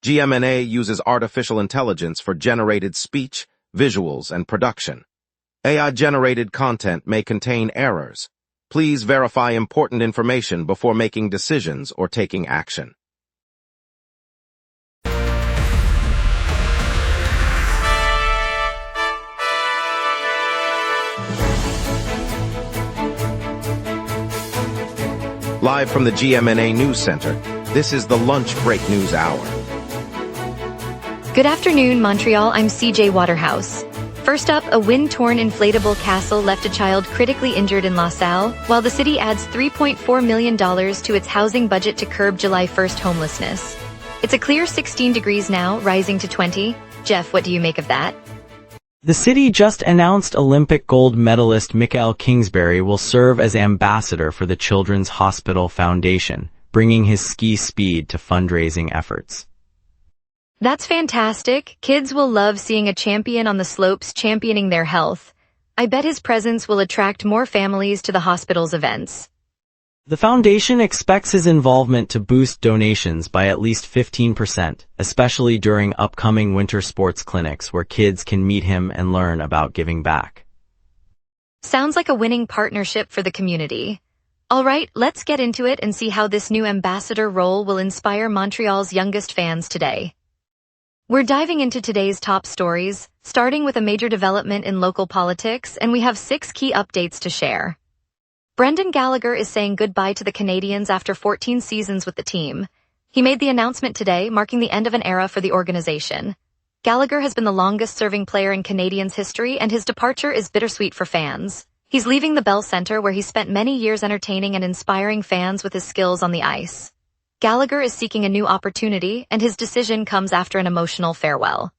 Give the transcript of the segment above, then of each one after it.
GMNA uses artificial intelligence for generated speech, visuals, and production. AI-generated content may contain errors. Please verify important information before making decisions or taking action. Live from the GMNA News Center, this is the Lunch Break News Hour. Good afternoon, Montreal. I'm CJ Waterhouse. First up, a wind-torn inflatable castle left a child critically injured in LaSalle, while the city adds $3.4 million to its housing budget to curb July 1st homelessness. It's a clear 16 degrees now, rising to 20. Jeff, what do you make of that? The city just announced Olympic gold medalist Michael Kingsbury will serve as ambassador for the Children's Hospital Foundation, bringing his ski speed to fundraising efforts. That's fantastic. Kids will love seeing a champion on the slopes championing their health. I bet his presence will attract more families to the hospital's events. The foundation expects his involvement to boost donations by at least 15%, especially during upcoming winter sports clinics where kids can meet him and learn about giving back. Sounds like a winning partnership for the community. All right, let's get into it and see how this new ambassador role will inspire Montreal's youngest fans today. We're diving into today's top stories, starting with a major development in local politics, and we have 6 key updates to share. Brendan Gallagher is saying goodbye to the Canadiens after 14 seasons with the team. He made the announcement today, marking the end of an era for the organization. Gallagher has been the longest-serving player in Canadiens history, and his departure is bittersweet for fans. He's leaving the Bell Centre, where he spent many years entertaining and inspiring fans with his skills on the ice. Gallagher is seeking a new opportunity, and his decision comes after an emotional farewell.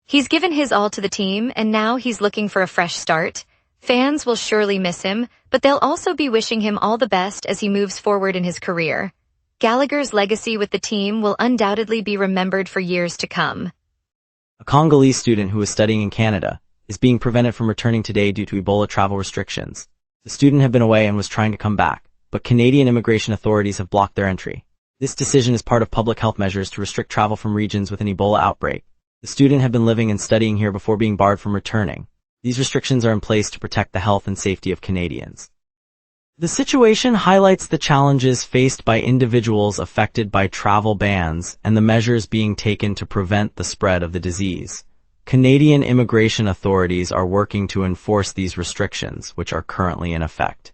He's given his all to the team, and now he's looking for a fresh start. Fans will surely miss him, but they'll also be wishing him all the best as he moves forward in his career. Gallagher's legacy with the team will undoubtedly be remembered for years to come. A Congolese student who was studying in Canada is being prevented from returning today due to Ebola travel restrictions. The student had been away and was trying to come back, but Canadian immigration authorities have blocked their entry. This decision is part of public health measures to restrict travel from regions with an Ebola outbreak. The student had been living and studying here before being barred from returning. These restrictions are in place to protect the health and safety of Canadians. The situation highlights the challenges faced by individuals affected by travel bans and the measures being taken to prevent the spread of the disease. Canadian immigration authorities are working to enforce these restrictions, which are currently in effect.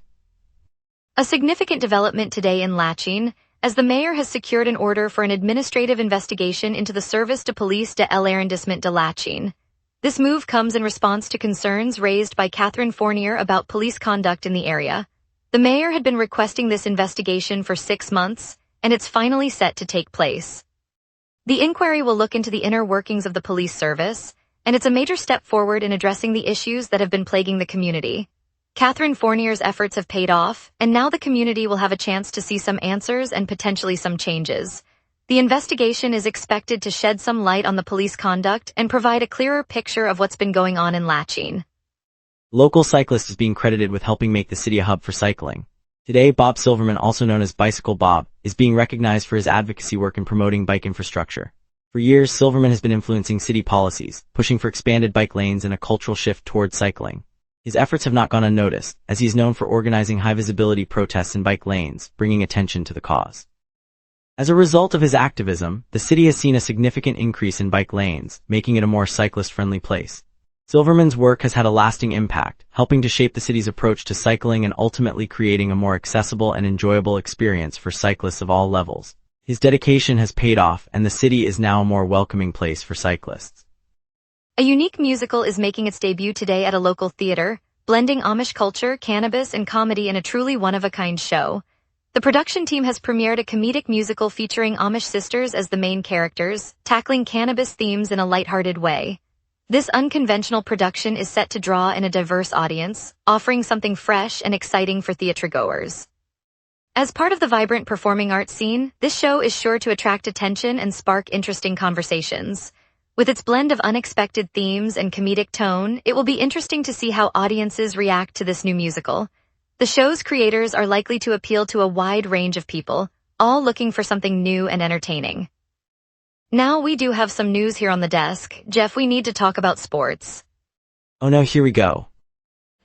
A significant development today in Lachine, as the mayor has secured an order for an administrative investigation into the Service de Police de l'Arrondissement de Lachine. This move comes in response to concerns raised by Catherine Fournier about police conduct in the area. The mayor had been requesting this investigation for 6 months, and it's finally set to take place. The inquiry will look into the inner workings of the police service, and it's a major step forward in addressing the issues that have been plaguing the community. Catherine Fournier's efforts have paid off, and now the community will have a chance to see some answers and potentially some changes. The investigation is expected to shed some light on the police conduct and provide a clearer picture of what's been going on in Lachine. Local cyclist is being credited with helping make the city a hub for cycling. Today, Bob Silverman, also known as Bicycle Bob, is being recognized for his advocacy work in promoting bike infrastructure. For years, Silverman has been influencing city policies, pushing for expanded bike lanes and a cultural shift towards cycling. His efforts have not gone unnoticed, as he is known for organizing high-visibility protests in bike lanes, bringing attention to the cause. As a result of his activism, the city has seen a significant increase in bike lanes, making it a more cyclist-friendly place. Silverman's work has had a lasting impact, helping to shape the city's approach to cycling and ultimately creating a more accessible and enjoyable experience for cyclists of all levels. His dedication has paid off, and the city is now a more welcoming place for cyclists. A unique musical is making its debut today at a local theater, blending Amish culture, cannabis, and comedy in a truly one-of-a-kind show. The production team has premiered a comedic musical featuring Amish sisters as the main characters, tackling cannabis themes in a lighthearted way. This unconventional production is set to draw in a diverse audience, offering something fresh and exciting for theatergoers. As part of the vibrant performing arts scene, this show is sure to attract attention and spark interesting conversations. With its blend of unexpected themes and comedic tone, it will be interesting to see how audiences react to this new musical. The show's creators are likely to appeal to a wide range of people, all looking for something new and entertaining. Now we do have some news here on the desk. Jeff, we need to talk about sports. Oh no, here we go.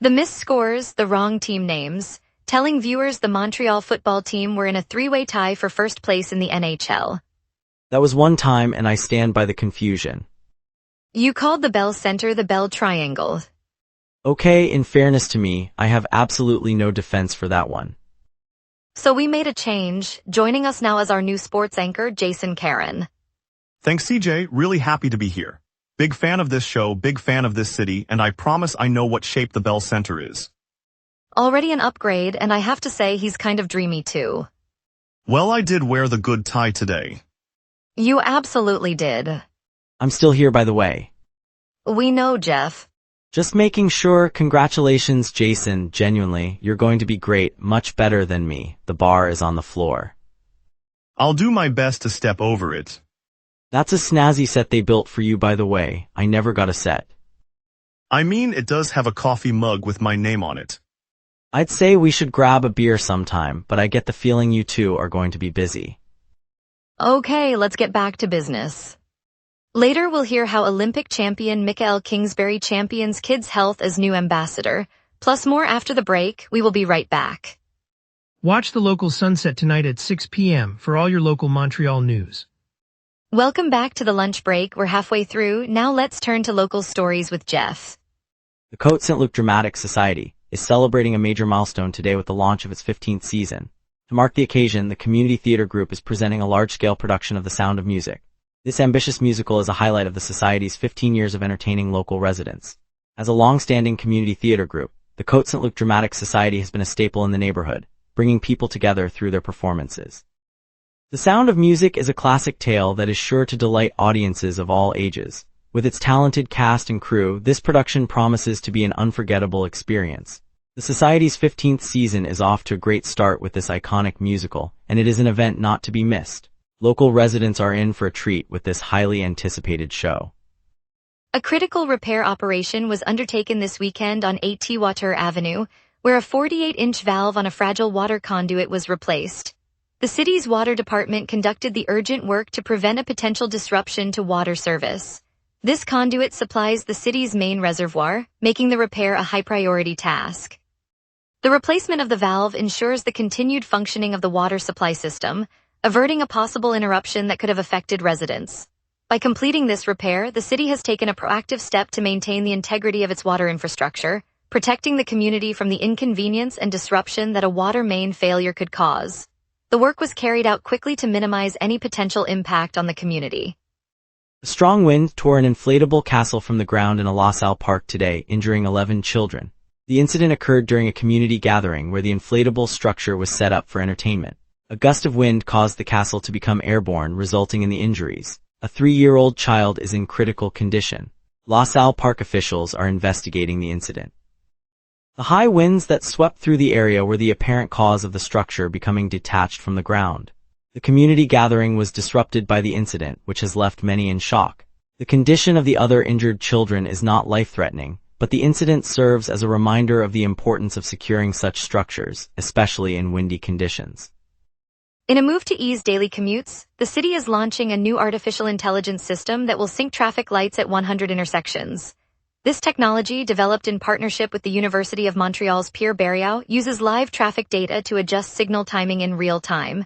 The missed scores, the wrong team names, telling viewers the Montreal football team were in a three-way tie for first place in the NHL. That was one time and I stand by the confusion. You called the Bell Center the Bell Triangle. Okay, in fairness to me, I have absolutely no defense for that one. So we made a change. Joining us now as our new sports anchor, Jason Karen. Thanks, CJ. Really happy to be here. Big fan of this show, big fan of this city, and I promise I know what shape the Bell Center is. Already an upgrade, and I have to say he's kind of dreamy too. Well, I did wear the good tie today. You absolutely did. I'm still here, by the way. We know, Jeff. Just making sure. Congratulations, Jason. Genuinely, you're going to be great, much better than me. The bar is on the floor. I'll do my best to step over it. That's a snazzy set they built for you, by the way. I never got a set. I mean, it does have a coffee mug with my name on it. I'd say we should grab a beer sometime, but I get the feeling you two are going to be busy. Okay, let's get back to business. Later we'll hear how Olympic champion Michael Kingsbury champions kids' health as new ambassador, plus more after the break. We will be right back. Watch the local sunset tonight at 6 p.m. for all your local Montreal news. Welcome back to the lunch break. We're halfway through. Now let's turn to local stories with Jeff. The Côte Saint-Luc Dramatic Society is celebrating a major milestone today with the launch of its 15th season. To mark the occasion, the community theater group is presenting a large-scale production of The Sound of Music. This ambitious musical is a highlight of the Society's 15 years of entertaining local residents. As a long-standing community theater group, the Côte Saint-Luc Dramatic Society has been a staple in the neighborhood, bringing people together through their performances. The Sound of Music is a classic tale that is sure to delight audiences of all ages. With its talented cast and crew, this production promises to be an unforgettable experience. The Society's 15th season is off to a great start with this iconic musical, and it is an event not to be missed. Local residents are in for a treat with this highly anticipated show. A critical repair operation was undertaken this weekend on 8 Water Avenue, where a 48-inch valve on a fragile water conduit was replaced. The city's water department conducted the urgent work to prevent a potential disruption to water service. This conduit supplies the city's main reservoir, making the repair a high-priority task. The replacement of the valve ensures the continued functioning of the water supply system, averting a possible interruption that could have affected residents. By completing this repair, the city has taken a proactive step to maintain the integrity of its water infrastructure, protecting the community from the inconvenience and disruption that a water main failure could cause. The work was carried out quickly to minimize any potential impact on the community. A strong wind tore an inflatable castle from the ground in a La Salle park today, injuring 11 children. The incident occurred during a community gathering where the inflatable structure was set up for entertainment. A gust of wind caused the castle to become airborne, resulting in the injuries. A 3-year-old child is in critical condition. La Salle Park officials are investigating the incident. The high winds that swept through the area were the apparent cause of the structure becoming detached from the ground. The community gathering was disrupted by the incident, which has left many in shock. The condition of the other injured children is not life-threatening, but the incident serves as a reminder of the importance of securing such structures, especially in windy conditions. In a move to ease daily commutes, the city is launching a new artificial intelligence system that will sync traffic lights at 100 intersections. This technology, developed in partnership with the University of Montreal's Pierre Berriau, uses live traffic data to adjust signal timing in real time.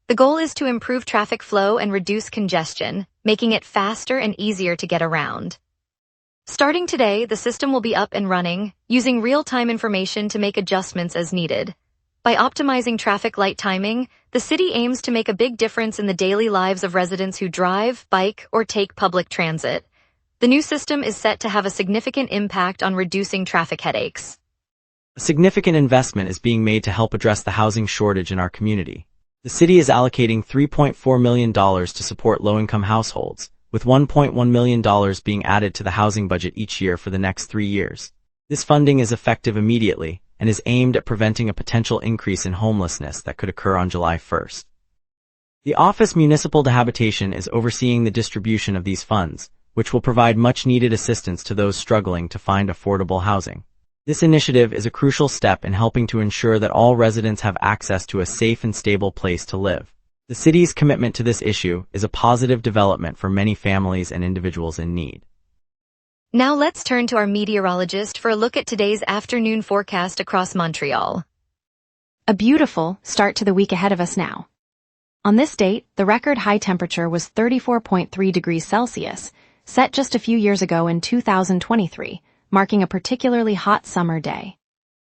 The goal is to improve traffic flow and reduce congestion, making it faster and easier to get around. Starting today, the system will be up and running, using real-time information to make adjustments as needed. By optimizing traffic light timing, the city aims to make a big difference in the daily lives of residents who drive, bike, or take public transit. The new system is set to have a significant impact on reducing traffic headaches. A significant investment is being made to help address the housing shortage in our community. The city is allocating $3.4 million to support low-income households, with $1.1 million being added to the housing budget each year for the next 3 years. This funding is effective immediately and is aimed at preventing a potential increase in homelessness that could occur on July 1st. The Office Municipal de Habitation is overseeing the distribution of these funds, which will provide much-needed assistance to those struggling to find affordable housing. This initiative is a crucial step in helping to ensure that all residents have access to a safe and stable place to live. The city's commitment to this issue is a positive development for many families and individuals in need. Now let's turn to our meteorologist for a look at today's afternoon forecast across Montreal. A beautiful start to the week ahead of us now. On this date, the record high temperature was 34.3 degrees Celsius, set just a few years ago in 2023, marking a particularly hot summer day.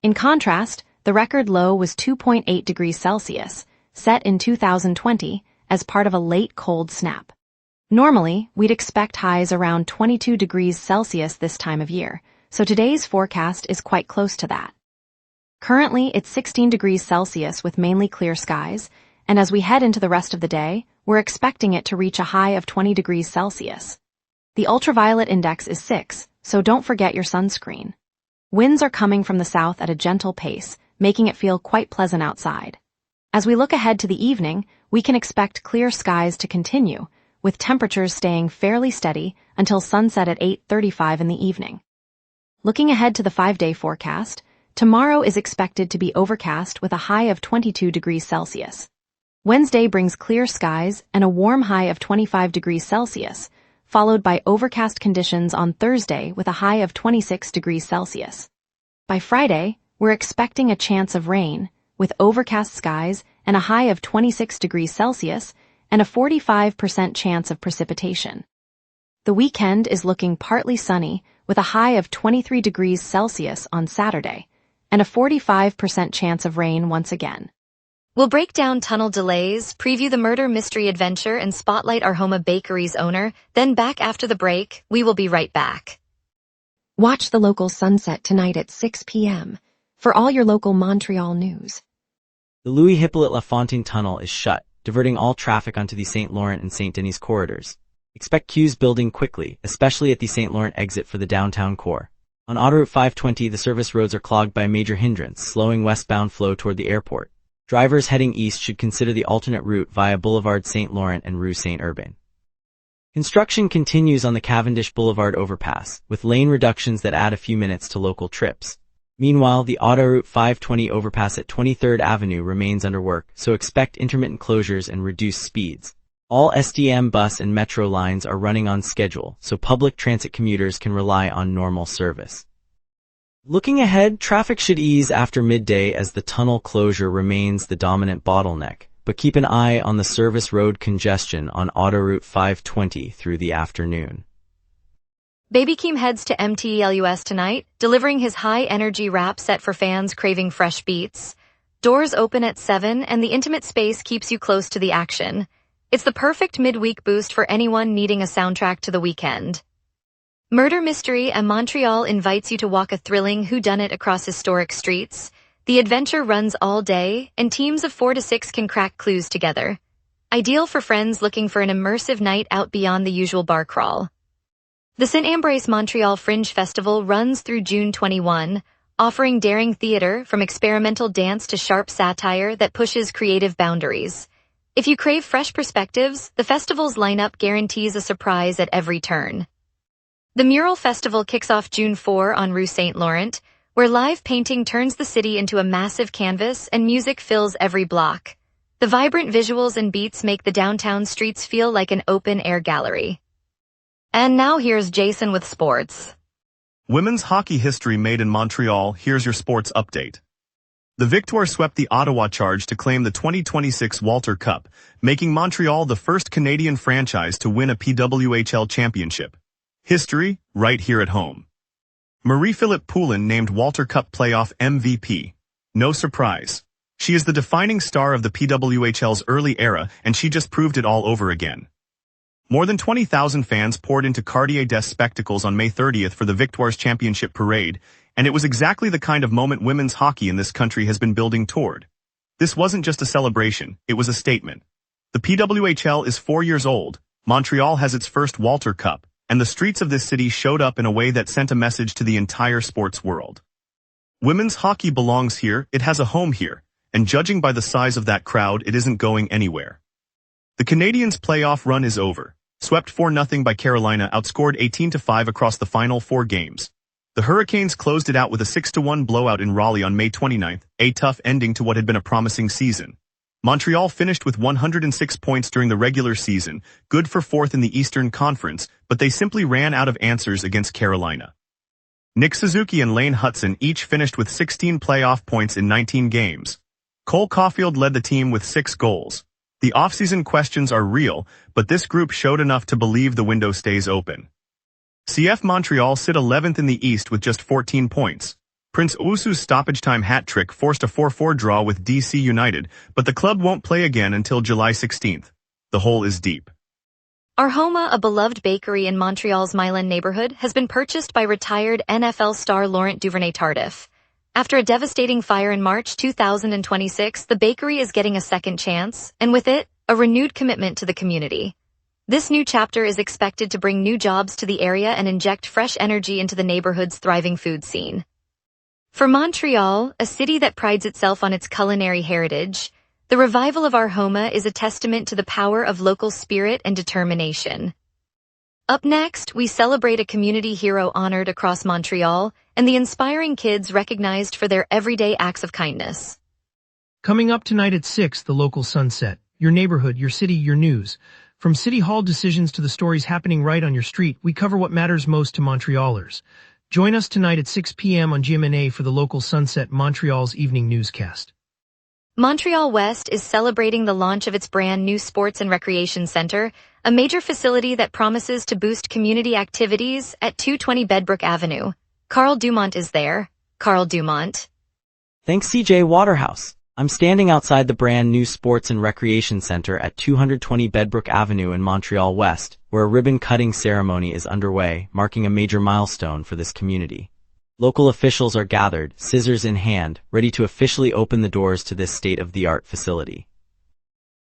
In contrast, the record low was 2.8 degrees Celsius, set in 2020 as part of a late cold snap. Normally, we'd expect highs around 22 degrees Celsius this time of year, so today's forecast is quite close to that. Currently, it's 16 degrees Celsius with mainly clear skies, and as we head into the rest of the day, we're expecting it to reach a high of 20 degrees Celsius. The ultraviolet index is 6, so don't forget your sunscreen. Winds are coming from the south at a gentle pace, making it feel quite pleasant outside. As we look ahead to the evening, we can expect clear skies to continue, with temperatures staying fairly steady until sunset at 8:35 in the evening. Looking ahead to the 5-day forecast, tomorrow is expected to be overcast with a high of 22 degrees Celsius. Wednesday brings clear skies and a warm high of 25 degrees Celsius, followed by overcast conditions on Thursday with a high of 26 degrees Celsius. By Friday, we're expecting a chance of rain, with overcast skies and a high of 26 degrees Celsius and a 45% chance of precipitation. The weekend is looking partly sunny with a high of 23 degrees Celsius on Saturday and a 45% chance of rain once again. We'll break down tunnel delays, preview the murder mystery adventure, and spotlight our Homa Bakery's owner. Then back after the break, we will be right back. Watch the local sunset tonight at 6 p.m. for all your local Montreal news. The Louis Hippolyte Lafontaine Tunnel is shut, diverting all traffic onto the St. Laurent and St. Denis corridors. Expect queues building quickly, especially at the St. Laurent exit for the downtown core. On Autoroute 520, the service roads are clogged by a major hindrance, slowing westbound flow toward the airport. Drivers heading east should consider the alternate route via Boulevard St. Laurent and Rue Saint-Urbain. Construction continues on the Cavendish Boulevard overpass, with lane reductions that add a few minutes to local trips. Meanwhile, the Autoroute 520 overpass at 23rd Avenue remains under work, so expect intermittent closures and reduced speeds. All SDM bus and metro lines are running on schedule, so public transit commuters can rely on normal service. Looking ahead, traffic should ease after midday as the tunnel closure remains the dominant bottleneck, but keep an eye on the service road congestion on Autoroute 520 through the afternoon. Baby Keem heads to MTLUS tonight, delivering his high-energy rap set for fans craving fresh beats. Doors open at 7 and the intimate space keeps you close to the action. It's the perfect midweek boost for anyone needing a soundtrack to the weekend. Murder Mystery and Montreal invites you to walk a thrilling whodunit across historic streets. The adventure runs all day, and teams of 4 to 6 can crack clues together. Ideal for friends looking for an immersive night out beyond the usual bar crawl. The Saint-Ambroise Montreal Fringe Festival runs through June 21, offering daring theater from experimental dance to sharp satire that pushes creative boundaries. If you crave fresh perspectives, the festival's lineup guarantees a surprise at every turn. The Mural Festival kicks off June 4 on Rue St. Laurent, where live painting turns the city into a massive canvas and music fills every block. The vibrant visuals and beats make the downtown streets feel like an open-air gallery. And now here's Jason with sports. Women's hockey history made in Montreal. Here's your sports update. The Victoires swept the Ottawa Charge to claim the 2026 Walter Cup, making Montreal the first Canadian franchise to win a PWHL championship. History, right here at home. Marie-Philippe Poulin named Walter Cup playoff MVP. No surprise. She is the defining star of the PWHL's early era, and she just proved it all over again. More than 20,000 fans poured into Cartier des Spectacles on May 30th for the Victoires Championship Parade, and it was exactly the kind of moment women's hockey in this country has been building toward. This wasn't just a celebration, it was a statement. The PWHL is 4 years old, Montreal has its first Walter Cup, and the streets of this city showed up in a way that sent a message to the entire sports world. Women's hockey belongs here, it has a home here, and judging by the size of that crowd, it isn't going anywhere. The Canadiens' playoff run is over. Swept 4-0 by Carolina, outscored 18-5 across the final 4 games. The Hurricanes closed it out with a 6-1 blowout in Raleigh on May 29th, a tough ending to what had been a promising season. Montreal finished with 106 points during the regular season, good for fourth in the Eastern Conference, but they simply ran out of answers against Carolina. Nick Suzuki and Lane Hutson each finished with 16 playoff points in 19 games. Cole Caulfield led the team with 6 goals. The offseason questions are real, but this group showed enough to believe the window stays open. CF Montreal sit 11th in the East with just 14 points. Prince Usu's stoppage-time hat trick forced a 4-4 draw with DC United, but the club won't play again until July 16th. The hole is deep. Arhoma, a beloved bakery in Montreal's Milan neighborhood, has been purchased by retired NFL star Laurent Duvernay-Tardif. After a devastating fire in March 2026, the bakery is getting a second chance, and with it, a renewed commitment to the community. This new chapter is expected to bring new jobs to the area and inject fresh energy into the neighborhood's thriving food scene. For Montreal, a city that prides itself on its culinary heritage, the revival of Arhoma is a testament to the power of local spirit and determination. Up next, we celebrate a community hero honored across Montreal and the inspiring kids recognized for their everyday acts of kindness. Coming up tonight at 6, the local sunset. Your neighborhood, your city, your news. From city hall decisions to the stories happening right on your street, we cover what matters most to Montrealers. Join us tonight at 6 p.m. on GMna for the local sunset, Montreal's evening newscast. Montreal West is celebrating the launch of its brand new Sports and Recreation Center, a major facility that promises to boost community activities at 220 Bedbrook Avenue. Carl Dumont is there. Carl Dumont. Thanks CJ Waterhouse. I'm standing outside the brand new Sports and Recreation Center at 220 Bedbrook Avenue in Montreal West, where a ribbon-cutting ceremony is underway, marking a major milestone for this community. Local officials are gathered, scissors in hand, ready to officially open the doors to this state-of-the-art facility.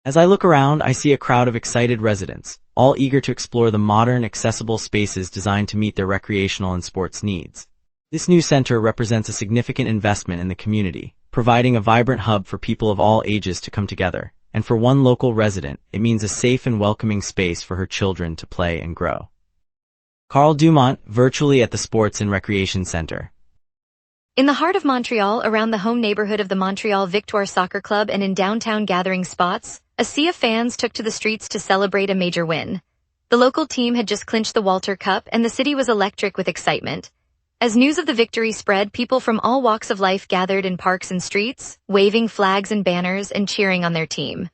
As I look around, I see a crowd of excited residents, all eager to explore the modern, accessible spaces designed to meet their recreational and sports needs. This new center represents a significant investment in the community, providing a vibrant hub for people of all ages to come together, and for one local resident, it means a safe and welcoming space for her children to play and grow. Carl Dumont, virtually at the Sports and Recreation Center. In the heart of Montreal, around the home neighborhood of the Montreal Victoire Soccer Club and in downtown gathering spots, a sea of fans took to the streets to celebrate a major win. The local team had just clinched the Walter Cup, and the city was electric with excitement. As news of the victory spread, people from all walks of life gathered in parks and streets, waving flags and banners and cheering on their team.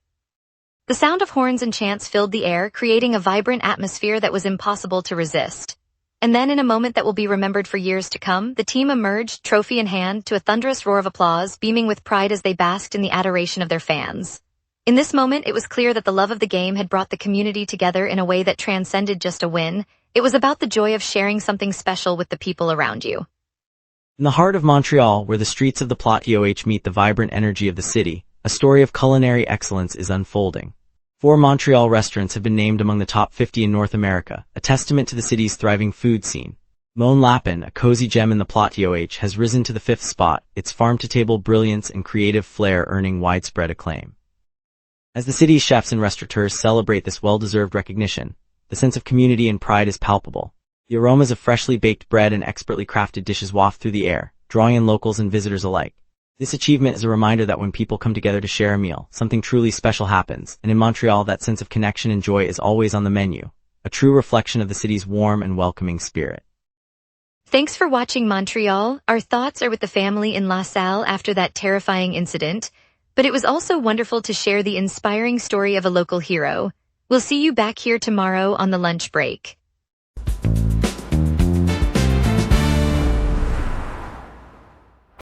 The sound of horns and chants filled the air, creating a vibrant atmosphere that was impossible to resist. And then, in a moment that will be remembered for years to come, the team emerged, trophy in hand, to a thunderous roar of applause, beaming with pride as they basked in the adoration of their fans. In this moment, it was clear that the love of the game had brought the community together in a way that transcended just a win. It was about the joy of sharing something special with the people around you. In the heart of Montreal, where the streets of the Plot-OH meet the vibrant energy of the city, a story of culinary excellence is unfolding. 4 Montreal restaurants have been named among the top 50 in North America, a testament to the city's thriving food scene. Mon Lapin, a cozy gem in the Plot-OH, has risen to the 5th spot, its farm-to-table brilliance and creative flair earning widespread acclaim. As the city's chefs and restaurateurs celebrate this well-deserved recognition, the sense of community and pride is palpable. The aromas of freshly baked bread and expertly crafted dishes waft through the air, drawing in locals and visitors alike. This achievement is a reminder that when people come together to share a meal, something truly special happens, and in Montreal that sense of connection and joy is always on the menu, a true reflection of the city's warm and welcoming spirit. Thanks for watching Montreal. Our thoughts are with the family in La Salle after that terrifying incident, but it was also wonderful to share the inspiring story of a local hero. We'll see you back here tomorrow on the lunch break.